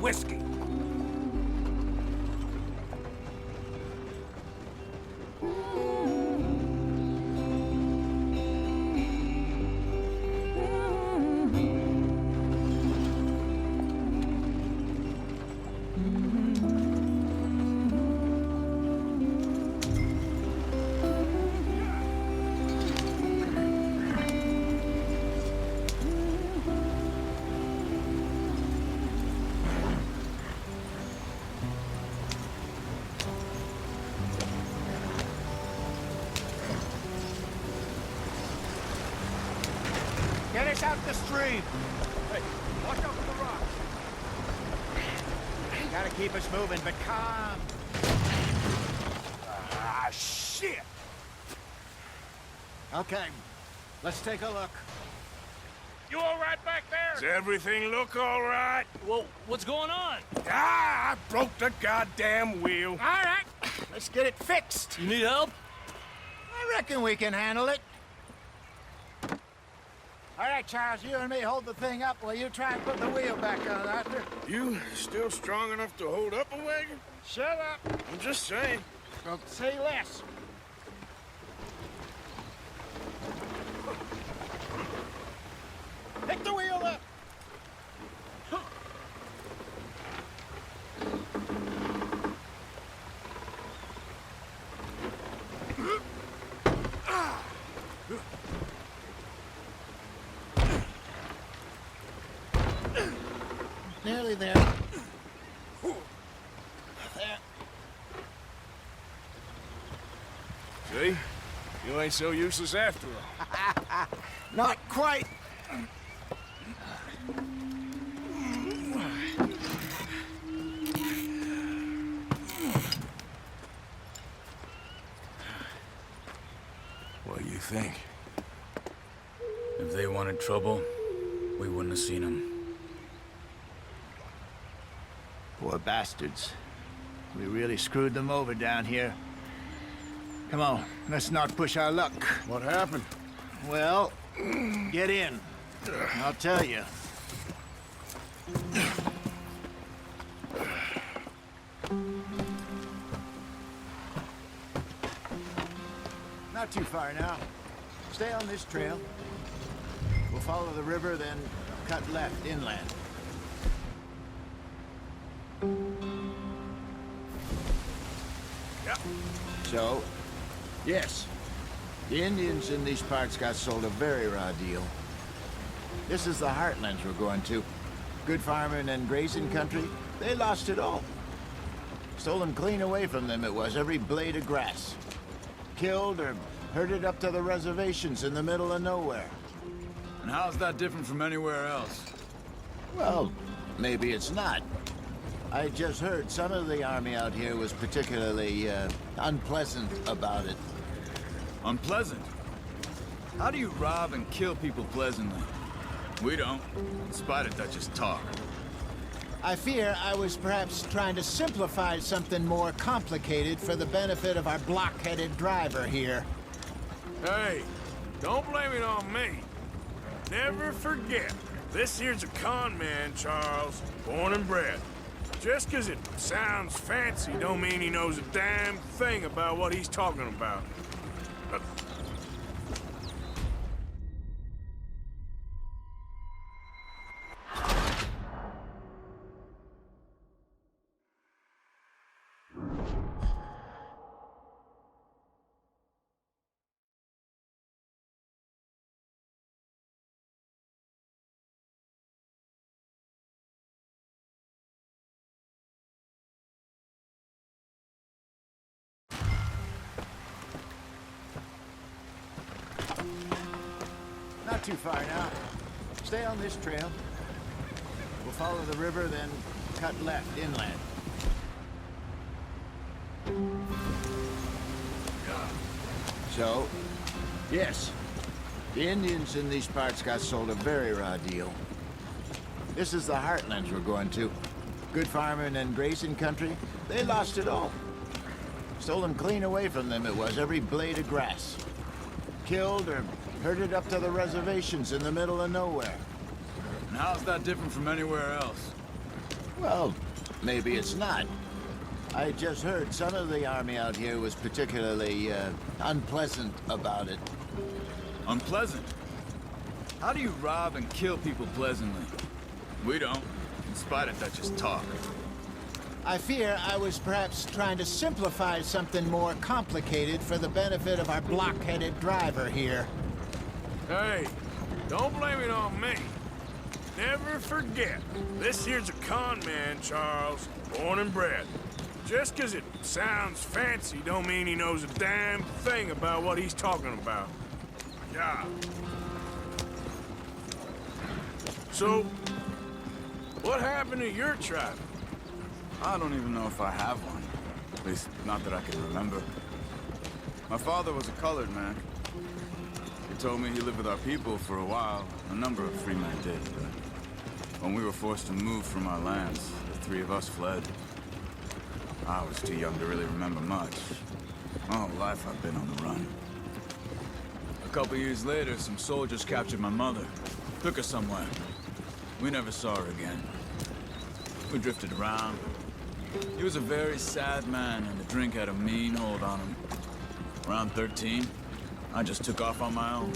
whiskey. Get us out the stream. Hey, watch out for the rocks. Gotta keep us moving, but calm. Ah, shit. Okay, let's take a look. You all right back there? Does everything look all right? Well, what's going on? Ah, I broke the goddamn wheel. All right, let's get it fixed. You need help? I reckon we can handle it. All right, Charles, you and me hold the thing up while you try and put the wheel back on, Arthur. You still strong enough to hold up a wagon? Shut up. I'm just saying. Don't say less. Pick the wheel up. Nearly there. There. See? You ain't so useless after all. Not quite. What do you think? If they wanted trouble, we wouldn't have seen them. Poor bastards. We really screwed them over down here. Come on, let's not push our luck. What happened? Well, get in. I'll tell you. Not too far now. Stay on this trail. We'll follow the river, then cut left inland. Yeah. So, yes, the Indians in these parts got sold a very raw deal. This is the heartlands we're going to. Good farming and grazing country, they lost it all. Stolen clean away from them it was, every blade of grass. Killed or herded up to the reservations in the middle of nowhere. And how's that different from anywhere else? Well, maybe it's not. I just heard some of the army out here was particularly, unpleasant about it. Unpleasant? How do you rob and kill people pleasantly? We don't, in spite of Dutch's talk. I fear I was perhaps trying to simplify something more complicated for the benefit of our block-headed driver here. Hey, don't blame it on me. Never forget, this here's a con man, Charles, born and bred. Just 'cause it sounds fancy don't mean he knows a damn thing about what he's talking about. Not too far now. Stay on this trail. We'll follow the river, then cut left inland. So, yes, the Indians in these parts got sold a very raw deal. This is the heartlands we're going to. Good farming and grazing country, they lost it all. Stolen clean away from them it was, every blade of grass. Killed or herded up to the reservations in the middle of nowhere. And how's that different from anywhere else? Well, maybe it's not. I just heard some of the army out here was particularly, unpleasant about it. Unpleasant? How do you rob and kill people pleasantly? We don't, in spite of Dutch's talk. I fear I was perhaps trying to simplify something more complicated for the benefit of our block-headed driver here. Hey, don't blame it on me. Never forget, this here's a con man, Charles, born and bred. Just 'cause it sounds fancy don't mean he knows a damn thing about what he's talking about. Yeah. So, what happened to your tribe? I don't even know if I have one. At least, not that I can remember. My father was a colored man. He told me he lived with our people for a while. A number of free men did, but when we were forced to move from our lands, the three of us fled. I was too young to really remember much. My whole life I've been on the run. A couple years later, some soldiers captured my mother. Took her somewhere. We never saw her again. We drifted around. He was a very sad man, and the drink had a mean hold on him. Around 13, I just took off on my own.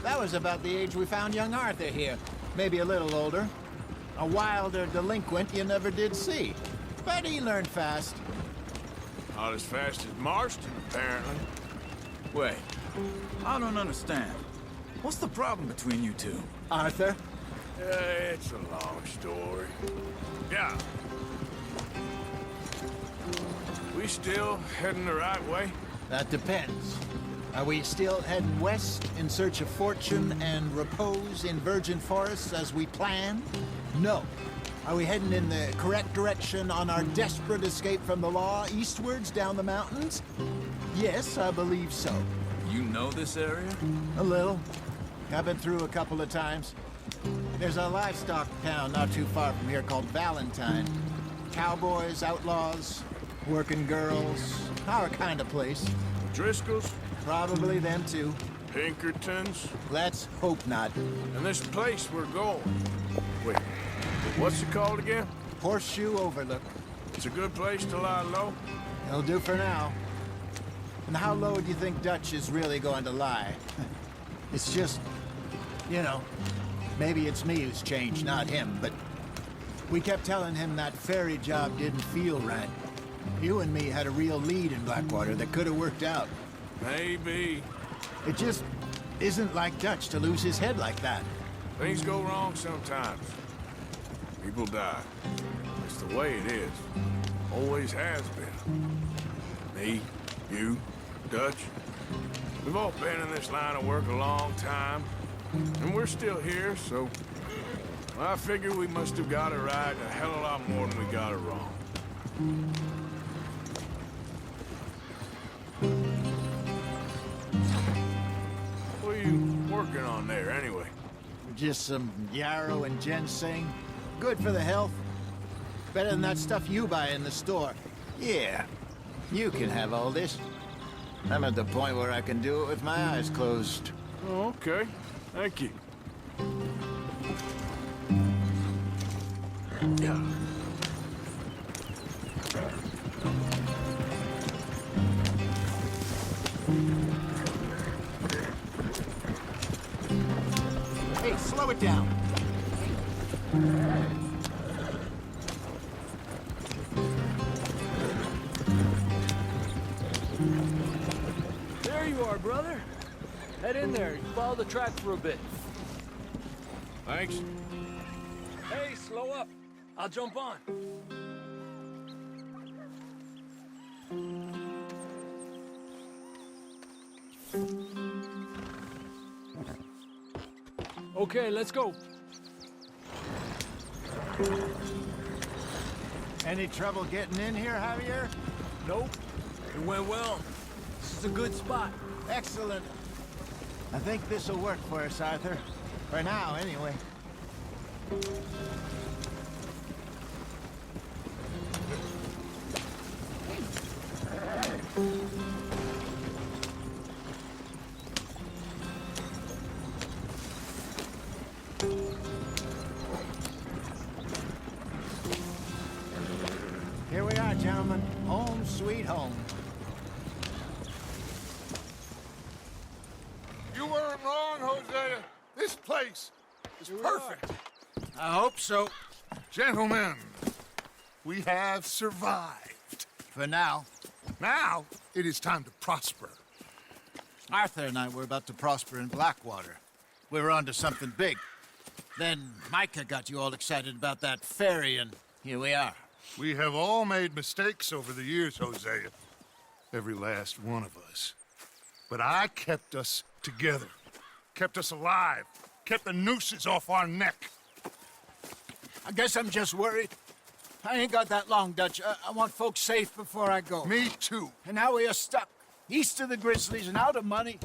That was about the age we found young Arthur here. Maybe a little older. A wilder delinquent you never did see. But he learned fast. Not as fast as Marston, apparently. Wait, I don't understand. What's the problem between you two? Arthur? It's a long story. Yeah. We still heading the right way? That depends. Are we still heading west in search of fortune and repose in virgin forests as we planned? No. Are we heading in the correct direction on our desperate escape from the law eastwards down the mountains? Yes, I believe so. You know this area? A little. I've been through a couple of times. There's a livestock town not too far from here called Valentine. Cowboys, outlaws, working girls, our kind of place. Driscoll's? Probably them too. Pinkertons? Let's hope not. And this place we're going. Wait, what's it called again? Horseshoe Overlook. It's a good place to lie low? It'll do for now. And how low do you think Dutch is really going to lie? It's just, you know, maybe it's me who's changed, not him, but we kept telling him that ferry job didn't feel right. You and me had a real lead in Blackwater that could have worked out. Maybe. It just isn't like Dutch to lose his head like that. Things go wrong sometimes. People die. It's the way it is. Always has been. Me, you, Dutch. We've all been in this line of work a long time. And we're still here, so I figure we must have got it right a hell of a lot more than we got it wrong. What are you working on there, anyway? Just some yarrow and ginseng. Good for the health. Better than that stuff you buy in the store. Yeah, you can have all this. I'm at the point where I can do it with my eyes closed. Oh, okay. Thank you. Yeah. Hey, slow it down. There you are, brother. Head in there. Follow the track for a bit. Thanks. Hey, slow up. I'll jump on. Okay, let's go. Any trouble getting in here, Javier? Nope. It went well. This is a good spot. Excellent. I think this'll work for us, Arthur. For now, anyway. are, gentlemen. Home sweet home. You weren't wrong, Hosea. This place is perfect. I hope so. Gentlemen, we have survived. For now. Now, it is time to prosper. Arthur and I were about to prosper in Blackwater. We were onto something big. Then Micah got you all excited about that ferry, and here we are. We have all made mistakes over the years, Hosea. Every last one of us. But I kept us together. Kept us alive. Kept the nooses off our neck. I guess I'm just worried. I ain't got that long, Dutch. I want folks safe before I go. Me too. And now we are stuck. East of the Grizzlies and out of money.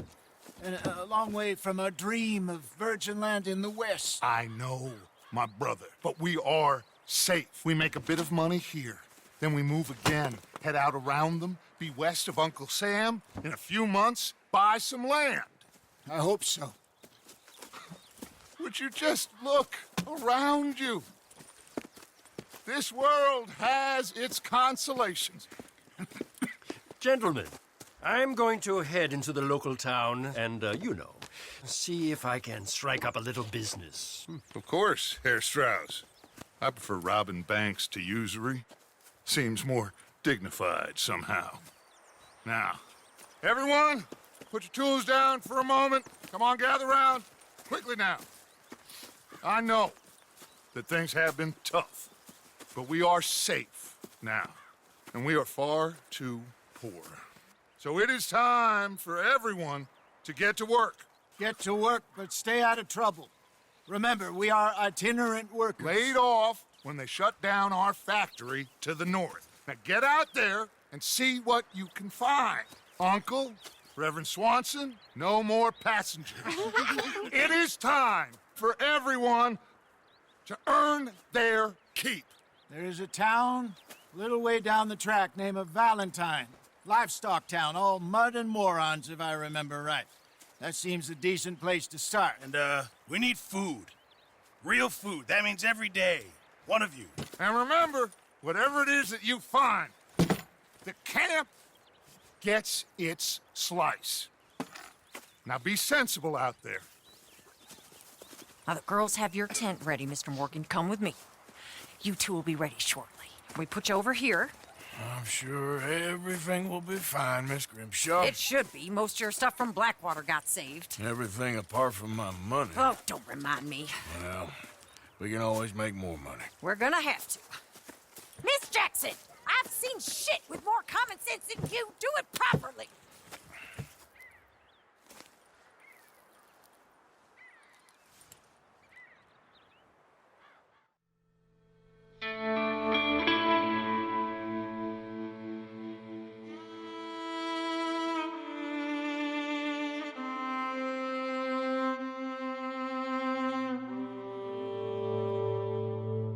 And a long way from our dream of virgin land in the west. I know, my brother. But we are safe. We make a bit of money here. Then we move again. Head out around them. Be west of Uncle Sam. In a few months, buy some land. I hope so. Would you just look around you? This world has its consolations. Gentlemen, I'm going to head into the local town and, see if I can strike up a little business. Of course, Herr Strauss. I prefer robbing banks to usury. Seems more dignified somehow. Now, everyone, put your tools down for a moment. Come on, gather round. Quickly now. I know that things have been tough, but we are safe now, and we are far too poor. So it is time for everyone to get to work. Get to work, but stay out of trouble. Remember, we are itinerant workers. Laid off when they shut down our factory to the north. Now get out there and see what you can find. Uncle, Reverend Swanson, no more passengers. It is time for everyone to earn their keep. There is a town a little way down the track named Valentine. Livestock town, all mud and morons, if I remember right. That seems a decent place to start. And, we need food. Real food. That means every day. One of you. And remember, whatever it is that you find, the camp gets its slice. Now be sensible out there. Now the girls have your tent ready, Mr. Morgan. Come with me. You two will be ready shortly. We put you over here. I'm sure everything will be fine, Miss Grimshaw. It should be. Most of your stuff from Blackwater got saved. Everything apart from my money. Oh, don't remind me. Well, we can always make more money. We're gonna have to. Miss Jackson, I've seen shit with more common sense than you. Do it properly.